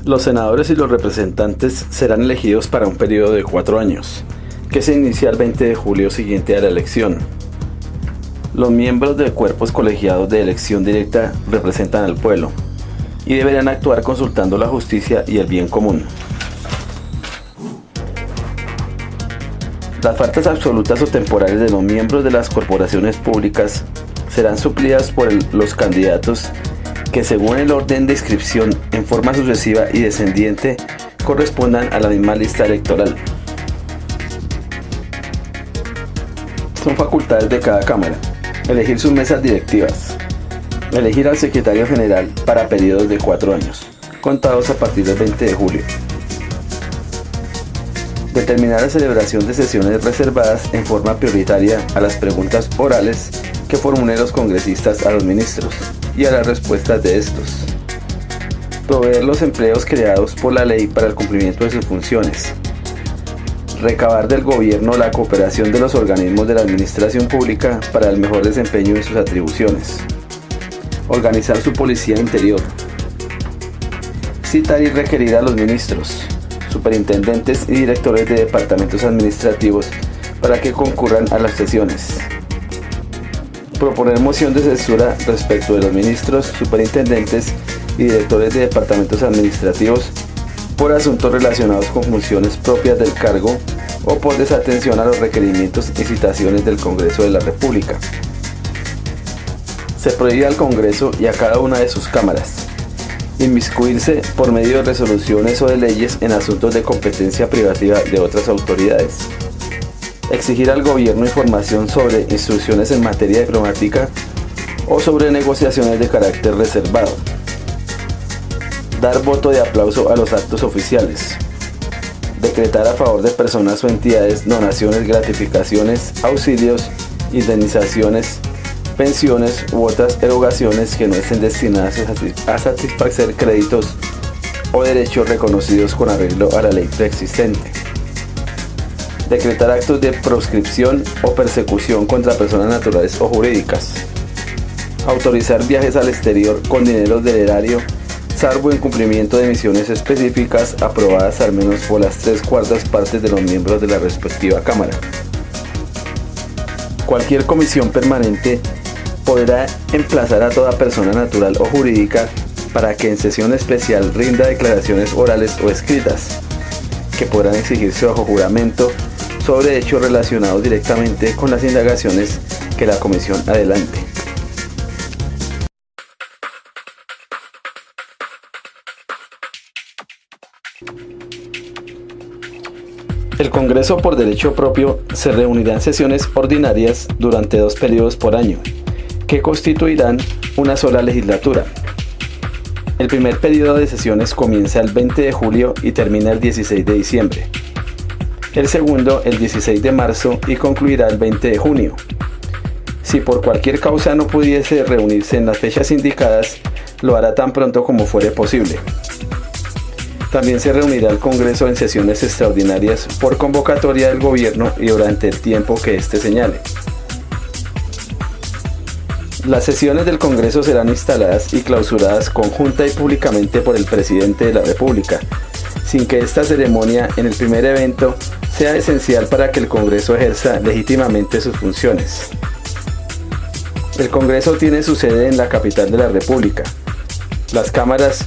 Los senadores y los representantes serán elegidos para un periodo de 4 años, que se inicia el 20 de julio siguiente a la elección. Los miembros de cuerpos colegiados de elección directa representan al pueblo y deberán actuar consultando la justicia y el bien común. Las faltas absolutas o temporales de los miembros de las corporaciones públicas serán suplidas por los candidatos que, según el orden de inscripción en forma sucesiva y descendiente, correspondan a la misma lista electoral. Son facultades de cada Cámara: elegir sus mesas directivas, elegir al secretario general para periodos de 4 años, contados a partir del 20 de julio. Determinar la celebración de sesiones reservadas en forma prioritaria a las preguntas orales que formulen los congresistas a los ministros y a las respuestas de estos. Proveer los empleos creados por la ley para el cumplimiento de sus funciones. Recabar del gobierno la cooperación de los organismos de la administración pública para el mejor desempeño de sus atribuciones. Organizar su policía interior. Citar y requerir a los ministros, superintendentes y directores de departamentos administrativos para que concurran a las sesiones. Proponer moción de censura respecto de los ministros, superintendentes y directores de departamentos administrativos por asuntos relacionados con funciones propias del cargo o por desatención a los requerimientos y citaciones del Congreso de la República. Se prohíbe al Congreso y a cada una de sus cámaras inmiscuirse por medio de resoluciones o de leyes en asuntos de competencia privativa de otras autoridades. Exigir al gobierno información sobre instrucciones en materia diplomática o sobre negociaciones de carácter reservado. Dar voto de aplauso a los actos oficiales. Decretar a favor de personas o entidades donaciones, gratificaciones, auxilios, indemnizaciones, pensiones u otras erogaciones que no estén destinadas a satisfacer créditos o derechos reconocidos con arreglo a la ley preexistente. Decretar actos de proscripción o persecución contra personas naturales o jurídicas. Autorizar viajes al exterior con dinero del erario, salvo en cumplimiento de misiones específicas aprobadas al menos por las 3/4 partes de los miembros de la respectiva Cámara. Cualquier comisión permanente podrá emplazar a toda persona natural o jurídica para que en sesión especial rinda declaraciones orales o escritas, que podrán exigirse bajo juramento sobre hechos relacionados directamente con las indagaciones que la comisión adelante. El Congreso, por derecho propio, se reunirá en sesiones ordinarias durante 2 periodos por año, que constituirán una sola legislatura. El primer periodo de sesiones comienza el 20 de julio y termina el 16 de diciembre. El segundo el 16 de marzo y concluirá el 20 de junio. Si por cualquier causa no pudiese reunirse en las fechas indicadas, lo hará tan pronto como fuere posible. También se reunirá el Congreso en sesiones extraordinarias por convocatoria del gobierno y durante el tiempo que éste señale. Las sesiones del Congreso serán instaladas y clausuradas conjunta y públicamente por el Presidente de la República, sin que esta ceremonia en el primer evento sea esencial para que el Congreso ejerza legítimamente sus funciones. El Congreso tiene su sede en la capital de la República. Las cámaras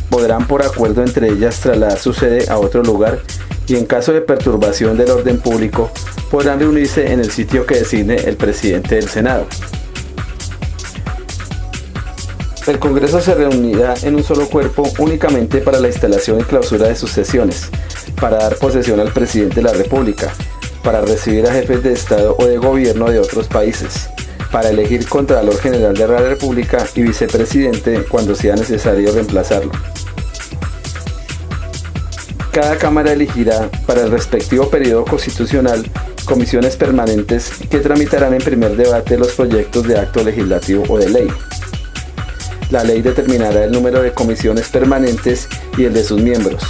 podrán, por acuerdo entre ellas, trasladar su sede a otro lugar y, en caso de perturbación del orden público, podrán reunirse en el sitio que designe el presidente del Senado. El Congreso se reunirá en un solo cuerpo únicamente para la instalación y clausura de sus sesiones, para dar posesión al presidente de la República, para recibir a jefes de Estado o de gobierno de otros países, para elegir Contralor General de la República y vicepresidente cuando sea necesario reemplazarlo. Cada Cámara elegirá para el respectivo periodo constitucional comisiones permanentes que tramitarán en primer debate los proyectos de acto legislativo o de ley. La ley determinará el número de comisiones permanentes y el de sus miembros.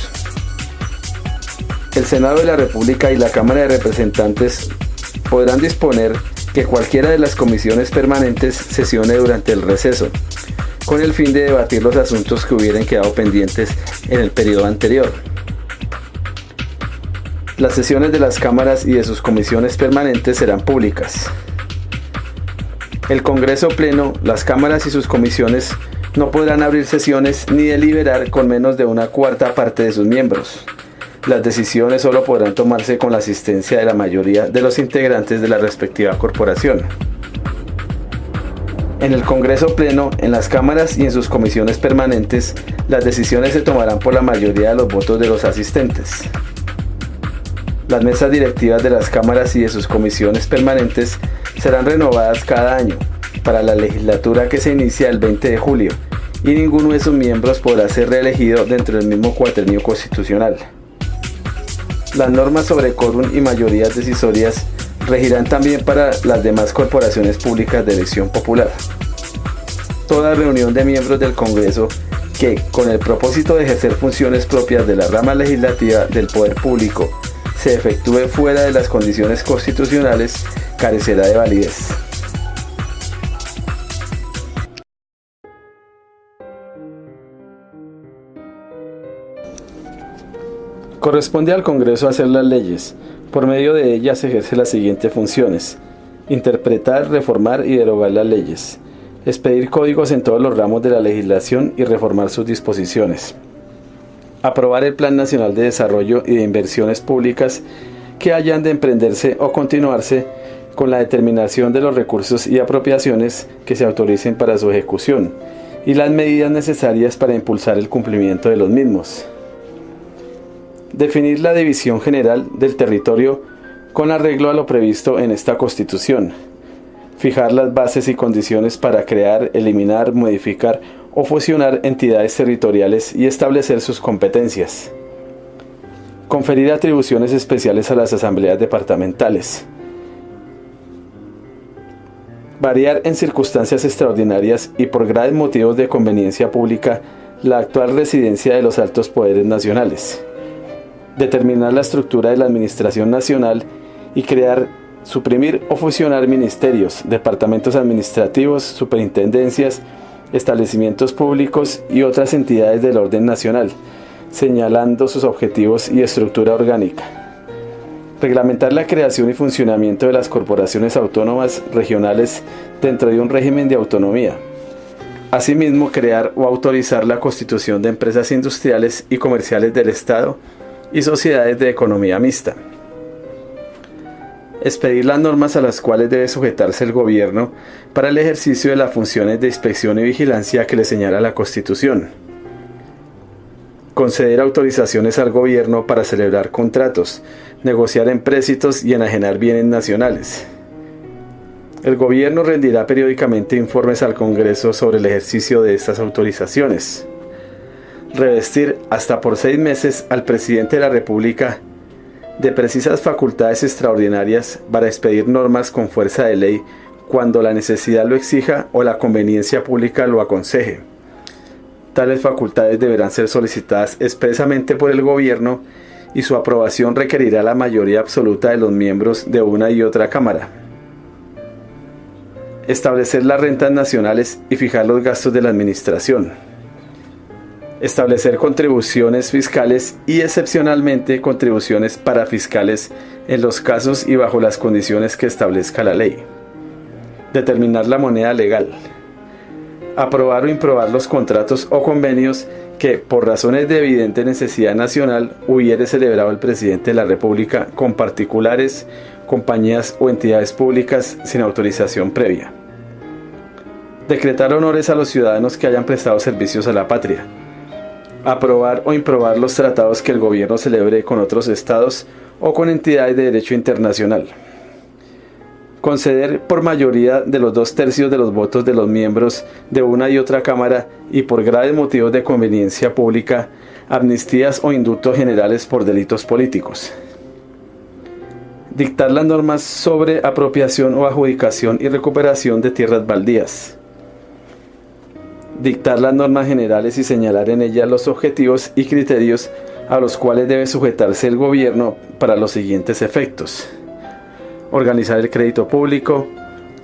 El Senado de la República y la Cámara de Representantes podrán disponer que cualquiera de las comisiones permanentes sesione durante el receso, con el fin de debatir los asuntos que hubieran quedado pendientes en el periodo anterior. Las sesiones de las cámaras y de sus comisiones permanentes serán públicas. El Congreso Pleno, las cámaras y sus comisiones no podrán abrir sesiones ni deliberar con menos de una cuarta parte de sus miembros. Las decisiones solo podrán tomarse con la asistencia de la mayoría de los integrantes de la respectiva corporación. En el Congreso Pleno, en las cámaras y en sus comisiones permanentes, las decisiones se tomarán por la mayoría de los votos de los asistentes. Las mesas directivas de las cámaras y de sus comisiones permanentes serán renovadas cada año para la legislatura que se inicia el 20 de julio y ninguno de sus miembros podrá ser reelegido dentro del mismo cuatrenio constitucional. Las normas sobre quórum y mayorías decisorias regirán también para las demás corporaciones públicas de elección popular. Toda reunión de miembros del Congreso que, con el propósito de ejercer funciones propias de la rama legislativa del poder público, se efectúe fuera de las condiciones constitucionales, carecerá de validez. Corresponde al Congreso hacer las leyes. Por medio de ellas ejerce las siguientes funciones: interpretar, reformar y derogar las leyes, expedir códigos en todos los ramos de la legislación y reformar sus disposiciones, aprobar el Plan Nacional de Desarrollo y de Inversiones Públicas que hayan de emprenderse o continuarse con la determinación de los recursos y apropiaciones que se autoricen para su ejecución y las medidas necesarias para impulsar el cumplimiento de los mismos. Definir la división general del territorio con arreglo a lo previsto en esta Constitución. Fijar las bases y condiciones para crear, eliminar, modificar o fusionar entidades territoriales y establecer sus competencias. Conferir atribuciones especiales a las asambleas departamentales. Variar en circunstancias extraordinarias y por graves motivos de conveniencia pública la actual residencia de los altos poderes nacionales. Determinar la estructura de la administración nacional y crear, suprimir o fusionar ministerios, departamentos administrativos, superintendencias, establecimientos públicos y otras entidades del orden nacional, señalando sus objetivos y estructura orgánica. Reglamentar la creación y funcionamiento de las corporaciones autónomas regionales dentro de un régimen de autonomía. Asimismo, crear o autorizar la constitución de empresas industriales y comerciales del Estado y sociedades de economía mixta. Expedir las normas a las cuales debe sujetarse el gobierno para el ejercicio de las funciones de inspección y vigilancia que le señala la Constitución. Conceder autorizaciones al gobierno para celebrar contratos, negociar empréstitos y enajenar bienes nacionales. El gobierno rendirá periódicamente informes al Congreso sobre el ejercicio de estas autorizaciones. Revestir hasta por 6 meses al presidente de la República de precisas facultades extraordinarias para expedir normas con fuerza de ley cuando la necesidad lo exija o la conveniencia pública lo aconseje. Tales facultades deberán ser solicitadas expresamente por el gobierno y su aprobación requerirá la mayoría absoluta de los miembros de una y otra cámara. Establecer las rentas nacionales y fijar los gastos de la administración. Establecer contribuciones fiscales y excepcionalmente contribuciones parafiscales en los casos y bajo las condiciones que establezca la ley. Determinar la moneda legal. Aprobar o improbar los contratos o convenios que, por razones de evidente necesidad nacional, hubiere celebrado el presidente de la República con particulares, compañías o entidades públicas sin autorización previa. Decretar honores a los ciudadanos que hayan prestado servicios a la patria. Aprobar o improbar los tratados que el gobierno celebre con otros estados o con entidades de derecho internacional. Conceder por mayoría de los 2/3 de los votos de los miembros de una y otra cámara y por graves motivos de conveniencia pública, amnistías o indultos generales por delitos políticos. Dictar las normas sobre apropiación o adjudicación y recuperación de tierras baldías. Dictar las normas generales y señalar en ellas los objetivos y criterios a los cuales debe sujetarse el gobierno para los siguientes efectos: organizar el crédito público,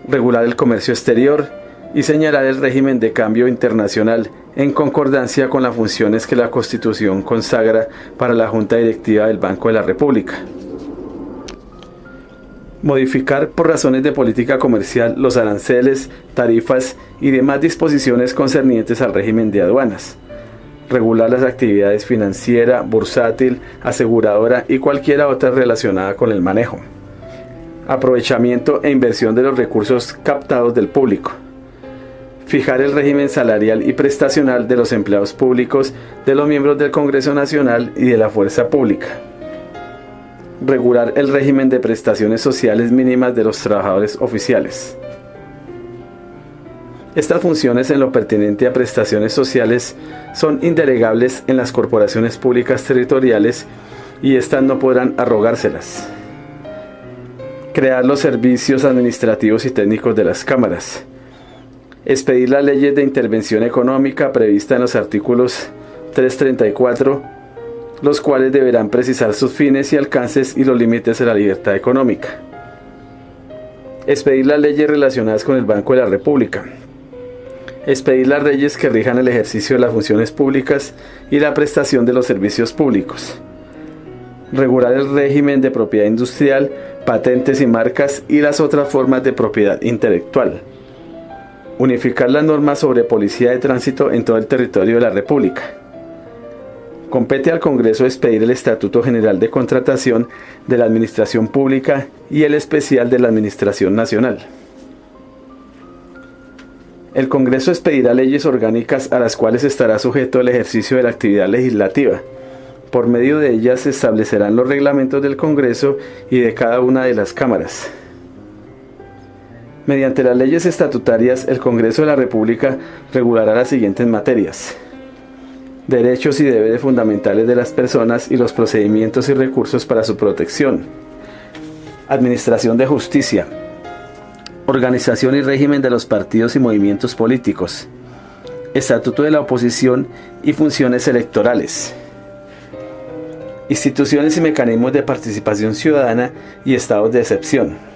regular el comercio exterior, y señalar el régimen de cambio internacional en concordancia con las funciones que la Constitución consagra para la Junta Directiva del Banco de la República. Modificar por razones de política comercial los aranceles, tarifas y demás disposiciones concernientes al régimen de aduanas. Regular las actividades financiera, bursátil, aseguradora y cualquiera otra relacionada con el manejo. Aprovechamiento e inversión de los recursos captados del público. Fijar el régimen salarial y prestacional de los empleados públicos, de los miembros del Congreso Nacional y de la Fuerza Pública. Regular el régimen de prestaciones sociales mínimas de los trabajadores oficiales. Estas funciones en lo pertinente a prestaciones sociales son indelegables en las corporaciones públicas territoriales y éstas no podrán arrogárselas. Crear los servicios administrativos y técnicos de las cámaras. Expedir las leyes de intervención económica previstas en los artículos 334, los cuales deberán precisar sus fines y alcances y los límites de la libertad económica. Expedir las leyes relacionadas con el Banco de la República. Expedir las leyes que rijan el ejercicio de las funciones públicas y la prestación de los servicios públicos. Regular el régimen de propiedad industrial, patentes y marcas y las otras formas de propiedad intelectual. Unificar las normas sobre policía de tránsito en todo el territorio de la República. Compete al Congreso expedir el Estatuto General de Contratación de la Administración Pública y el especial de la Administración Nacional. El Congreso expedirá leyes orgánicas a las cuales estará sujeto el ejercicio de la actividad legislativa. Por medio de ellas se establecerán los reglamentos del Congreso y de cada una de las cámaras. Mediante las leyes estatutarias, el Congreso de la República regulará las siguientes materias: derechos y deberes fundamentales de las personas y los procedimientos y recursos para su protección, administración de justicia, organización y régimen de los partidos y movimientos políticos, estatuto de la oposición y funciones electorales, instituciones y mecanismos de participación ciudadana y estados de excepción,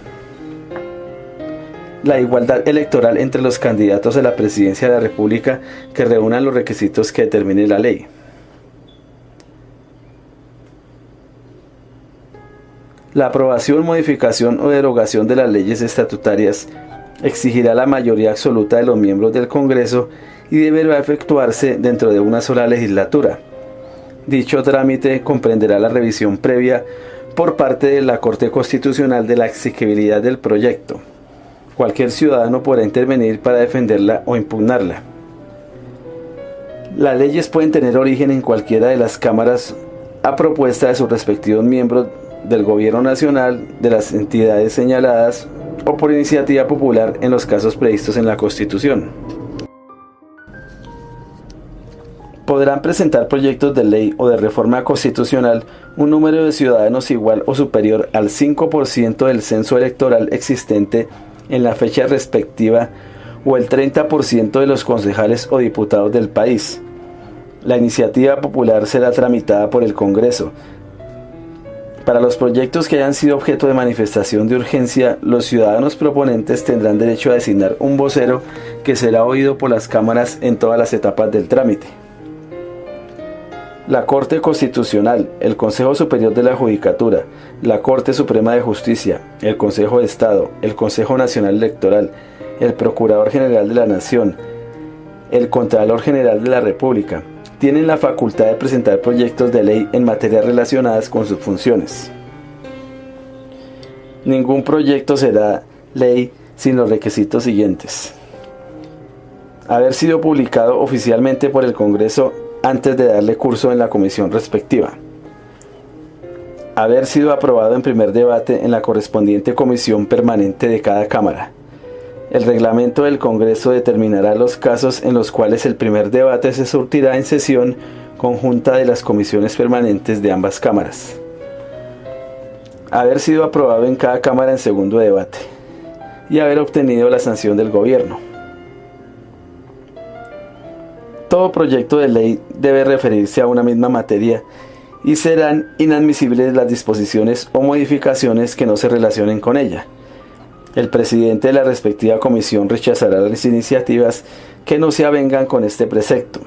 la igualdad electoral entre los candidatos a la presidencia de la República que reúnan los requisitos que determine la ley. La aprobación, modificación o derogación de las leyes estatutarias exigirá la mayoría absoluta de los miembros del Congreso y deberá efectuarse dentro de una sola legislatura. Dicho trámite comprenderá la revisión previa por parte de la Corte Constitucional de la exigibilidad del proyecto. Cualquier ciudadano podrá intervenir para defenderla o impugnarla. Las leyes pueden tener origen en cualquiera de las cámaras a propuesta de sus respectivos miembros del Gobierno Nacional, de las entidades señaladas o por iniciativa popular en los casos previstos en la Constitución. Podrán presentar proyectos de ley o de reforma constitucional un número de ciudadanos igual o superior al 5% del censo electoral existente en la fecha respectiva o el 30% de los concejales o diputados del país. La iniciativa popular será tramitada por el Congreso. Para los proyectos que hayan sido objeto de manifestación de urgencia, los ciudadanos proponentes tendrán derecho a designar un vocero que será oído por las cámaras en todas las etapas del trámite. La Corte Constitucional, el Consejo Superior de la Judicatura, la Corte Suprema de Justicia, el Consejo de Estado, el Consejo Nacional Electoral, el Procurador General de la Nación, el Contralor General de la República, tienen la facultad de presentar proyectos de ley en materias relacionadas con sus funciones. Ningún proyecto será ley sin los requisitos siguientes: haber sido publicado oficialmente por el Congreso antes de darle curso en la comisión respectiva, haber sido aprobado en primer debate en la correspondiente comisión permanente de cada Cámara. El reglamento del Congreso determinará los casos en los cuales el primer debate se surtirá en sesión conjunta de las comisiones permanentes de ambas cámaras. Haber sido aprobado en cada Cámara en segundo debate y haber obtenido la sanción del Gobierno. Todo proyecto de ley debe referirse a una misma materia y serán inadmisibles las disposiciones o modificaciones que no se relacionen con ella. El presidente de la respectiva comisión rechazará las iniciativas que no se avengan con este precepto.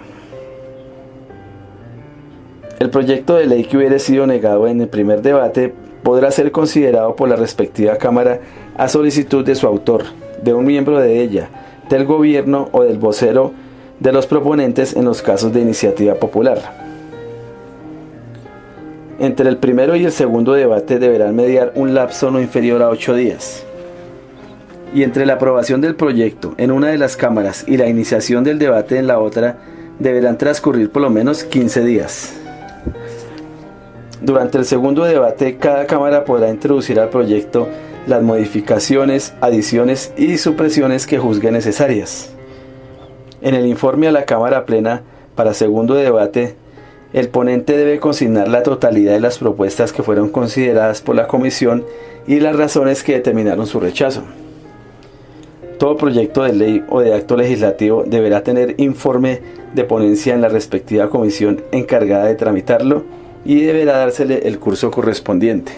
El proyecto de ley que hubiere sido negado en el primer debate podrá ser considerado por la respectiva Cámara a solicitud de su autor, de un miembro de ella, del gobierno o del vocero de los proponentes en los casos de iniciativa popular. Entre el primero y el segundo debate deberán mediar un lapso no inferior a 8 días. Y entre la aprobación del proyecto en una de las cámaras y la iniciación del debate en la otra, deberán transcurrir por lo menos 15 días. Durante el segundo debate, cada cámara podrá introducir al proyecto las modificaciones, adiciones y supresiones que juzgue necesarias. En el informe a la Cámara Plena para segundo debate, el ponente debe consignar la totalidad de las propuestas que fueron consideradas por la comisión y las razones que determinaron su rechazo. Todo proyecto de ley o de acto legislativo deberá tener informe de ponencia en la respectiva comisión encargada de tramitarlo y deberá dársele el curso correspondiente.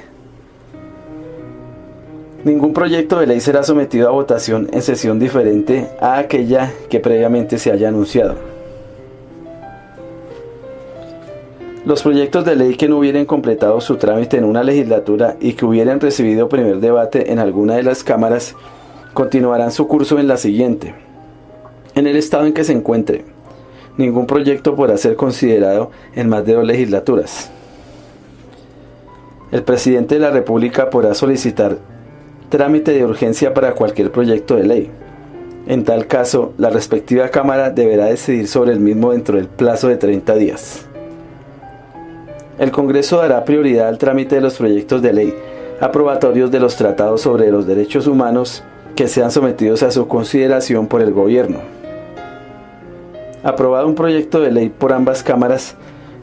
Ningún proyecto de ley será sometido a votación en sesión diferente a aquella que previamente se haya anunciado. Los proyectos de ley que no hubieran completado su trámite en una legislatura y que hubieran recibido primer debate en alguna de las cámaras continuarán su curso en la siguiente. En el estado en que se encuentre, ningún proyecto podrá ser considerado en más de 2 legislaturas. El presidente de la República podrá solicitar trámite de urgencia para cualquier proyecto de ley. En tal caso, la respectiva Cámara deberá decidir sobre el mismo dentro del plazo de 30 días. El Congreso dará prioridad al trámite de los proyectos de ley aprobatorios de los tratados sobre los derechos humanos que sean sometidos a su consideración por el Gobierno. Aprobado un proyecto de ley por ambas cámaras,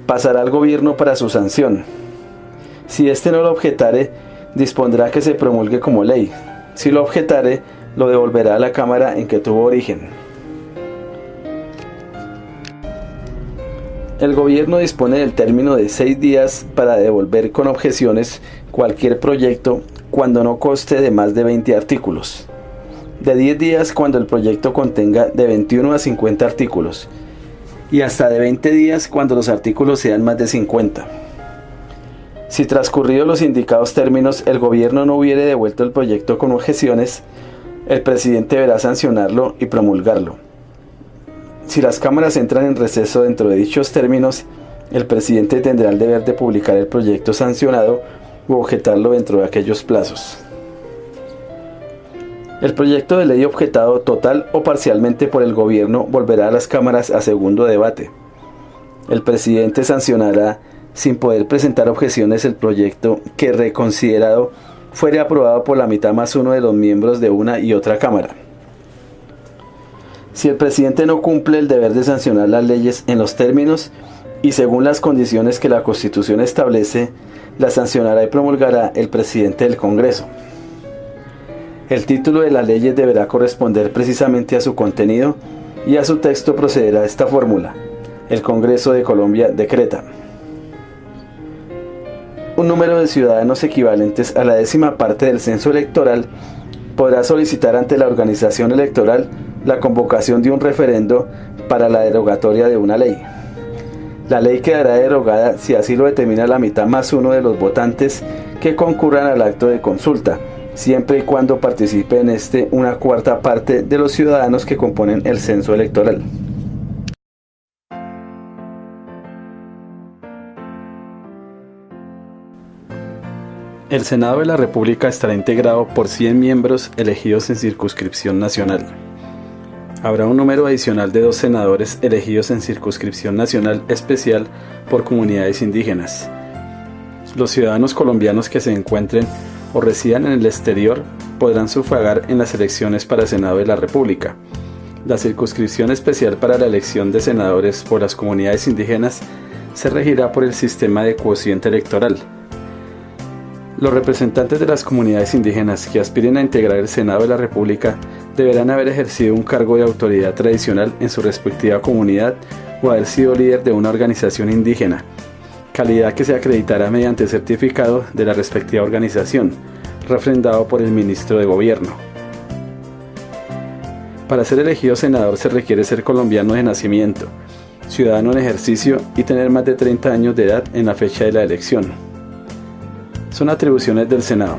pasará al Gobierno para su sanción. Si éste no lo objetare, dispondrá que se promulgue como ley. Si lo objetare, lo devolverá a la Cámara en que tuvo origen. El Gobierno dispone del término de 6 días para devolver con objeciones cualquier proyecto cuando no conste de más de 20 artículos. De 10 días cuando el proyecto contenga de 21 a 50 artículos. Y hasta de 20 días cuando los artículos sean más de 50. Si transcurridos los indicados términos el Gobierno no hubiere devuelto el proyecto con objeciones, el presidente deberá sancionarlo y promulgarlo. Si las cámaras entran en receso dentro de dichos términos, el presidente tendrá el deber de publicar el proyecto sancionado u objetarlo dentro de aquellos plazos. El proyecto de ley objetado total o parcialmente por el Gobierno volverá a las cámaras a segundo debate. El presidente sancionará sin poder presentar objeciones el proyecto que reconsiderado fuere aprobado por la mitad más uno de los miembros de una y otra cámara. Si el presidente no cumple el deber de sancionar las leyes en los términos y según las condiciones que la Constitución establece, las sancionará y promulgará el presidente del Congreso. El título de las leyes deberá corresponder precisamente a su contenido y a su texto procederá esta fórmula. El Congreso de Colombia decreta. Un número de ciudadanos equivalentes a la 10ª parte del censo electoral podrá solicitar ante la organización electoral la convocación de un referendo para la derogatoria de una ley. La ley quedará derogada si así lo determina la mitad más uno de los votantes que concurran al acto de consulta, siempre y cuando participe en este una cuarta parte de los ciudadanos que componen el censo electoral. El Senado de la República estará integrado por 100 miembros elegidos en circunscripción nacional. Habrá un número adicional de 2 senadores elegidos en circunscripción nacional especial por comunidades indígenas. Los ciudadanos colombianos que se encuentren o residan en el exterior podrán sufragar en las elecciones para Senado de la República. La circunscripción especial para la elección de senadores por las comunidades indígenas se regirá por el sistema de quociente electoral. Los representantes de las comunidades indígenas que aspiren a integrar el Senado de la República deberán haber ejercido un cargo de autoridad tradicional en su respectiva comunidad o haber sido líder de una organización indígena, calidad que se acreditará mediante certificado de la respectiva organización, refrendado por el Ministro de Gobierno. Para ser elegido senador se requiere ser colombiano de nacimiento, ciudadano en ejercicio y tener más de 30 años de edad en la fecha de la elección. Son atribuciones del Senado: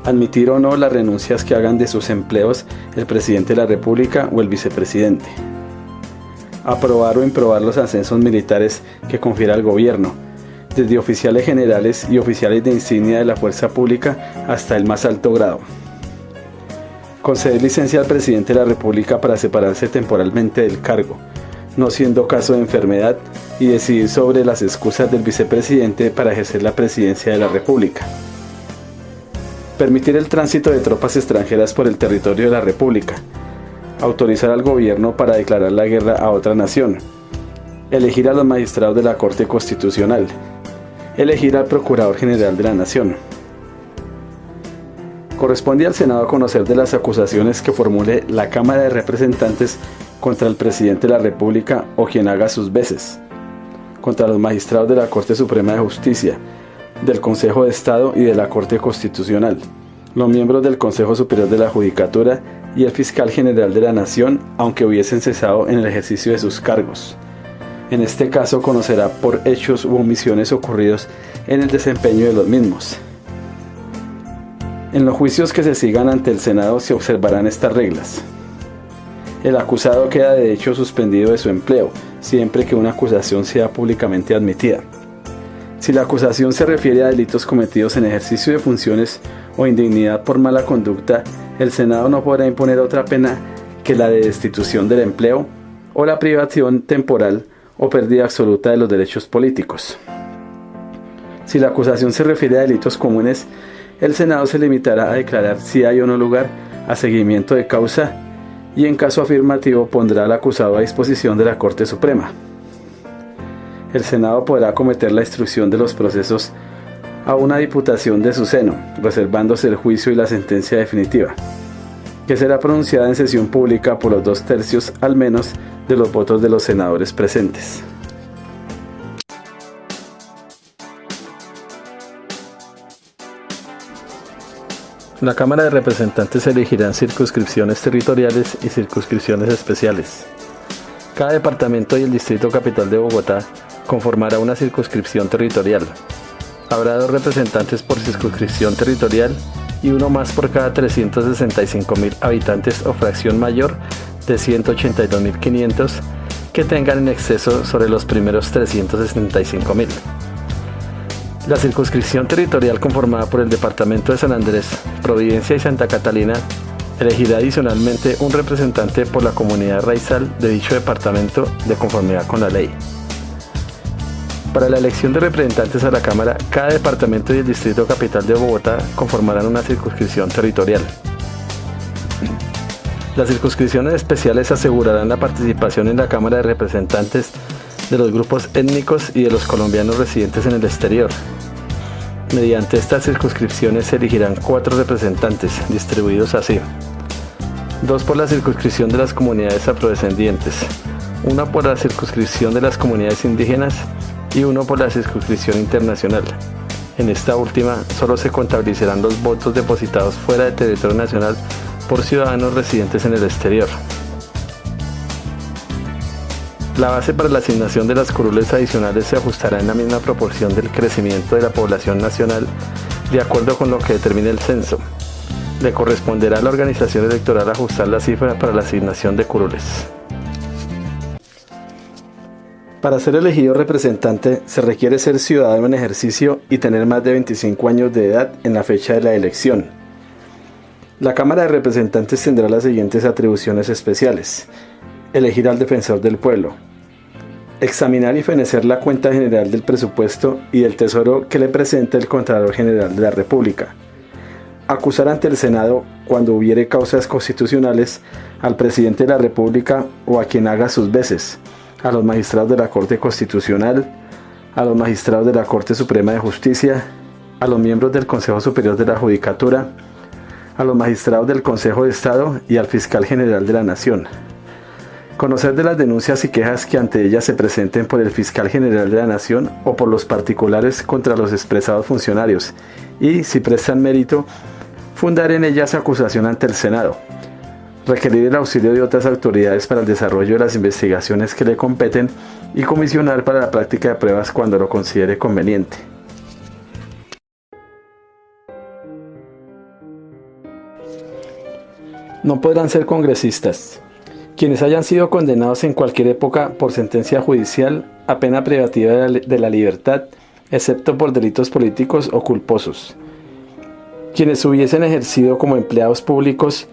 admitir o no las renuncias que hagan de sus empleos el presidente de la República o el vicepresidente. Aprobar o improbar los ascensos militares que confiera el gobierno, desde oficiales generales y oficiales de insignia de la fuerza pública hasta el más alto grado. Conceder licencia al presidente de la República para separarse temporalmente del cargo, no siendo caso de enfermedad, y decidir sobre las excusas del vicepresidente para ejercer la presidencia de la República. Permitir el tránsito de tropas extranjeras por el territorio de la República. Autorizar al gobierno para declarar la guerra a otra nación. Elegir a los magistrados de la Corte Constitucional. Elegir al Procurador General de la Nación. Corresponde al Senado conocer de las acusaciones que formule la Cámara de Representantes contra el presidente de la República o quien haga sus veces, contra los magistrados de la Corte Suprema de Justicia, del Consejo de Estado y de la Corte Constitucional, los miembros del Consejo Superior de la Judicatura y el Fiscal General de la Nación, aunque hubiesen cesado en el ejercicio de sus cargos. En este caso conocerá por hechos u omisiones ocurridos en el desempeño de los mismos. En los juicios que se sigan ante el Senado se observarán estas reglas. El acusado queda de hecho suspendido de su empleo, siempre que una acusación sea públicamente admitida. Si la acusación se refiere a delitos cometidos en ejercicio de funciones o indignidad por mala conducta, el Senado no podrá imponer otra pena que la de destitución del empleo o la privación temporal o pérdida absoluta de los derechos políticos. Si la acusación se refiere a delitos comunes, el Senado se limitará a declarar si hay o no lugar a seguimiento de causa y en caso afirmativo pondrá al acusado a disposición de la Corte Suprema. El Senado podrá acometer la instrucción de los procesos a una diputación de su seno, reservándose el juicio y la sentencia definitiva, que será pronunciada en sesión pública por los 2/3 al menos de los votos de los senadores presentes. La Cámara de Representantes elegirá en circunscripciones territoriales y circunscripciones especiales. Cada departamento y el Distrito Capital de Bogotá conformará una circunscripción territorial. Habrá 2 representantes por circunscripción territorial y uno más por cada 365.000 habitantes o fracción mayor de 182.500 que tengan en exceso sobre los primeros 365.000. La circunscripción territorial conformada por el departamento de San Andrés, Providencia y Santa Catalina elegirá adicionalmente un representante por la comunidad raizal de dicho departamento de conformidad con la ley. Para la elección de representantes a la Cámara, cada departamento y el Distrito Capital de Bogotá conformarán una circunscripción territorial. Las circunscripciones especiales asegurarán la participación en la Cámara de Representantes de los grupos étnicos y de los colombianos residentes en el exterior. Mediante estas circunscripciones se elegirán 4 representantes, distribuidos así: 2 por la circunscripción de las comunidades afrodescendientes, 1 por la circunscripción de las comunidades indígenas y 1 por la circunscripción internacional. En esta última, solo se contabilizarán los votos depositados fuera del territorio nacional por ciudadanos residentes en el exterior. La base para la asignación de las curules adicionales se ajustará en la misma proporción del crecimiento de la población nacional de acuerdo con lo que determine el censo. Le corresponderá a la organización electoral ajustar la cifra para la asignación de curules. Para ser elegido representante se requiere ser ciudadano en ejercicio y tener más de 25 años de edad en la fecha de la elección. La Cámara de Representantes tendrá las siguientes atribuciones especiales: elegir al defensor del pueblo, examinar y fenecer la cuenta general del presupuesto y del tesoro que le presente el Contralor General de la República, acusar ante el Senado, cuando hubiere causas constitucionales, al presidente de la República o a quien haga sus veces, a los magistrados de la Corte Constitucional, a los magistrados de la Corte Suprema de Justicia, a los miembros del Consejo Superior de la Judicatura, a los magistrados del Consejo de Estado y al Fiscal General de la Nación. Conocer de las denuncias y quejas que ante ellas se presenten por el Fiscal General de la Nación o por los particulares contra los expresados funcionarios y, si prestan mérito, fundar en ellas acusación ante el Senado. requerir el auxilio de otras autoridades para el desarrollo de las investigaciones que le competen y comisionar para la práctica de pruebas cuando lo considere conveniente. No podrán ser congresistas quienes hayan sido condenados en cualquier época por sentencia judicial a pena privativa de la libertad, excepto por delitos políticos o culposos, quienes hubiesen ejercido como empleados públicos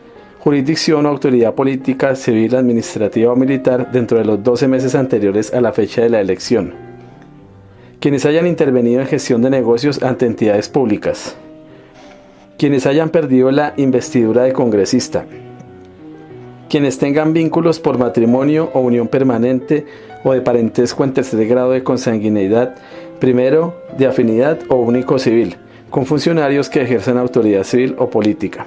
jurisdicción o autoridad política, civil, administrativa o militar dentro de los 12 meses anteriores a la fecha de la elección, quienes hayan intervenido en gestión de negocios ante entidades públicas, quienes hayan perdido la investidura de congresista, quienes tengan vínculos por matrimonio o unión permanente o de parentesco en tercer grado de consanguineidad, primero de afinidad o único civil, con funcionarios que ejerzan autoridad civil o política,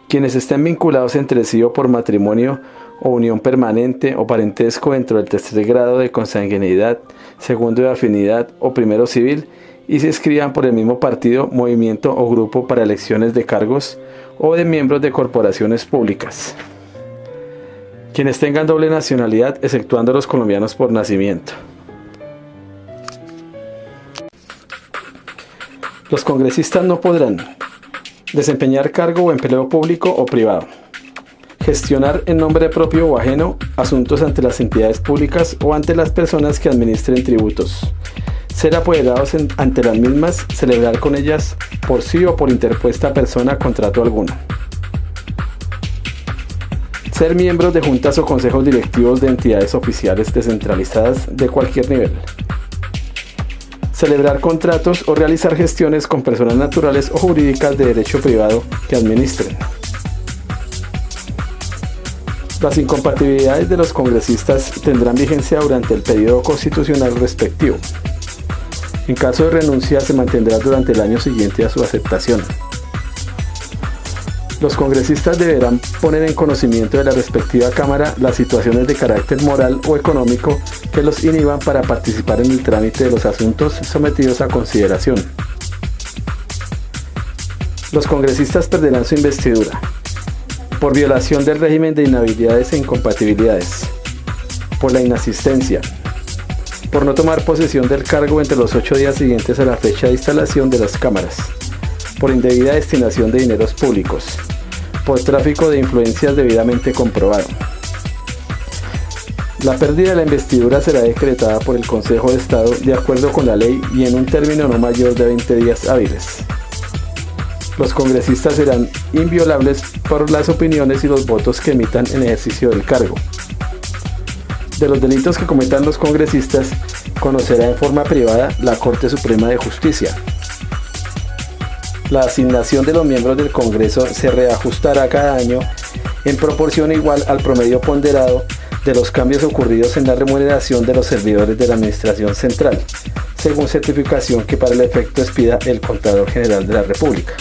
quienes estén vinculados entre sí o por matrimonio o unión permanente o parentesco dentro del tercer grado de consanguineidad, segundo de afinidad o primero civil, y se inscriban por el mismo partido, movimiento o grupo para elecciones de cargos o de miembros de corporaciones públicas. Quienes tengan doble nacionalidad, exceptuando los colombianos por nacimiento. Los congresistas no podrán desempeñar cargo o empleo público o privado, gestionar en nombre propio o ajeno asuntos ante las entidades públicas o ante las personas que administren tributos, ser apoderados ante las mismas, celebrar con ellas por sí o por interpuesta persona contrato alguno, ser miembros de juntas o consejos directivos de entidades oficiales descentralizadas de cualquier nivel, celebrar contratos o realizar gestiones con personas naturales o jurídicas de derecho privado que administren. Las incompatibilidades de los congresistas tendrán vigencia durante el periodo constitucional respectivo. En caso de renuncia, se mantendrá durante el año siguiente a su aceptación. Los congresistas deberán poner en conocimiento de la respectiva Cámara las situaciones de carácter moral o económico que los inhiban para participar en el trámite de los asuntos sometidos a consideración. Los congresistas perderán su investidura por violación del régimen de inhabilidades e incompatibilidades, por la inasistencia, por no tomar posesión del cargo entre los 8 días siguientes a la fecha de instalación de las cámaras, por indebida destinación de dineros públicos, por tráfico de influencias debidamente comprobado. La pérdida de la investidura será decretada por el Consejo de Estado de acuerdo con la ley y en un término no mayor de 20 días hábiles. Los congresistas serán inviolables por las opiniones y los votos que emitan en ejercicio del cargo. De los delitos que cometan los congresistas, conocerá en forma privada la Corte Suprema de Justicia. La asignación de los miembros del Congreso se reajustará cada año en proporción igual al promedio ponderado de los cambios ocurridos en la remuneración de los servidores de la Administración Central, según certificación que para el efecto expida el Contralor General de la República.